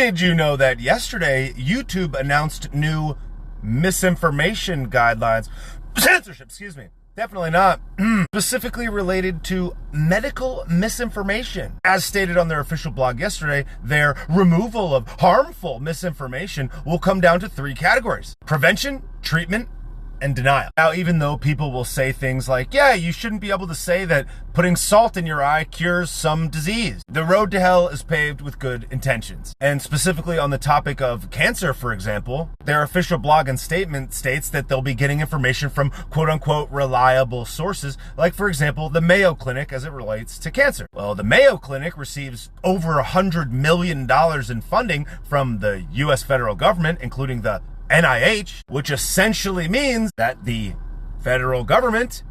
Did you know that yesterday YouTube announced new misinformation guidelines? Censorship, excuse me. Definitely not. Specifically related to medical misinformation. As stated on their official blog yesterday, their removal of harmful misinformation will come down to 3 categories: prevention, treatment, and denial. Now, even though people will say things like, yeah, you shouldn't be able to say that putting salt in your eye cures some disease, the road to hell is paved with good intentions. And specifically on the topic of cancer, for example, their official blog and statement states that they'll be getting information from quote-unquote reliable sources, like, for example, the Mayo Clinic as it relates to cancer. Well, the Mayo Clinic receives over $100 million in funding from the U.S. federal government, including the NIH, which essentially means that the federal government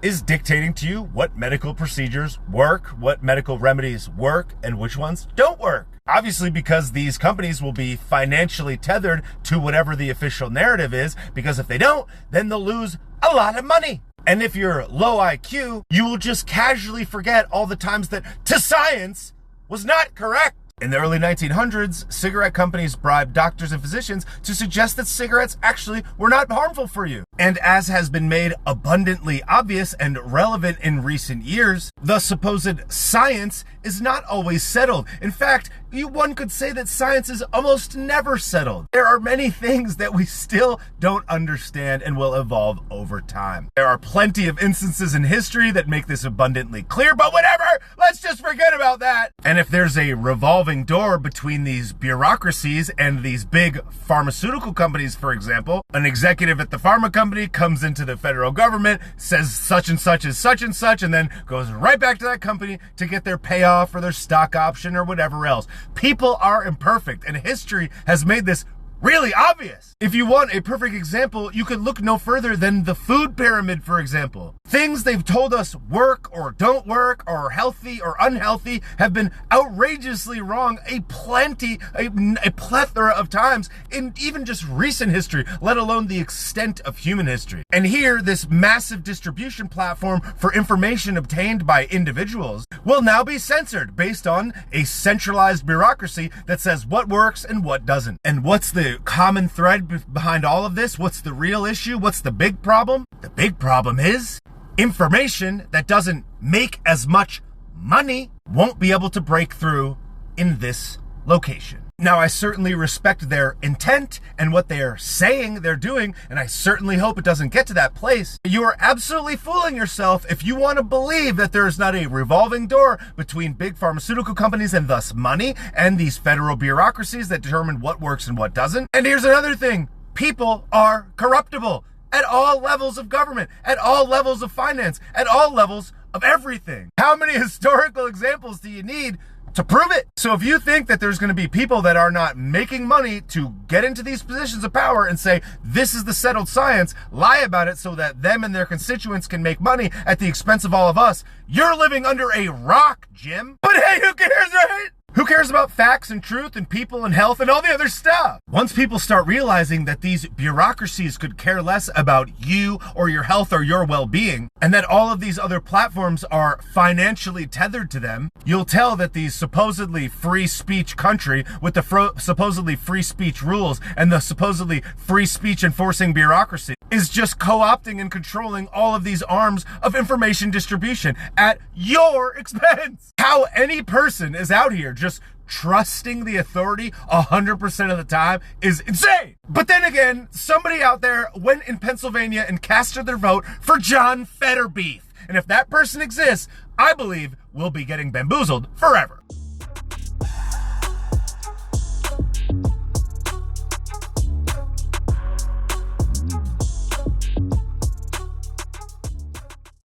is dictating to you what medical procedures work, what medical remedies work, and which ones don't work. Obviously, because these companies will be financially tethered to whatever the official narrative is, because if they don't, then they'll lose a lot of money. And if you're low IQ, you will just casually forget all the times that "to science" was not correct. In the early 1900s, cigarette companies bribed doctors and physicians to suggest that cigarettes actually were not harmful for you. And as has been made abundantly obvious and relevant in recent years, the supposed science is not always settled. In fact, one could say that science is almost never settled. There are many things that we still don't understand and will evolve over time. There are plenty of instances in history that make this abundantly clear, but whatever, let's just forget about that. And if there's a revolving door between these bureaucracies and these big pharmaceutical companies, for example, an executive at the pharma company comes into the federal government, says such and such is such and such, and then goes right back to that company to get their payoff or their stock option or whatever else. People are imperfect, and history has made this really obvious. If you want a perfect example, you could look no further than the food pyramid, for example. Things they've told us work or don't work or are healthy or unhealthy have been outrageously wrong a plethora of times in even just recent history, let alone the extent of human history. And here, this massive distribution platform for information obtained by individuals will now be censored based on a centralized bureaucracy that says what works and what doesn't. And what's the common thread behind all of this? What's the real issue? What's the big problem? The big problem is information that doesn't make as much money won't be able to break through in this location. Now, I certainly respect their intent and what they're saying they're doing, and I certainly hope it doesn't get to that place. You are absolutely fooling yourself if you want to believe that there is not a revolving door between big pharmaceutical companies and thus money and these federal bureaucracies that determine what works and what doesn't. And here's another thing. People are corruptible at all levels of government, at all levels of finance, at all levels of everything. How many historical examples do you need to prove it? So if you think that there's going to be people that are not making money to get into these positions of power and say, this is the settled science, lie about it so that them and their constituents can make money at the expense of all of us, you're living under a rock, Jim. But hey, who cares, right? Who cares about facts and truth and people and health and all the other stuff? Once people start realizing that these bureaucracies could care less about you or your health or your well-being, and that all of these other platforms are financially tethered to them, you'll tell that these supposedly free speech country with the supposedly free speech rules and the supposedly free speech enforcing bureaucracy is just co-opting and controlling all of these arms of information distribution at your expense. How any person is out here just trusting the authority 100% of the time is insane. But then again, somebody out there went in Pennsylvania and casted their vote for John Fetterbeef. And if that person exists, I believe we'll be getting bamboozled forever.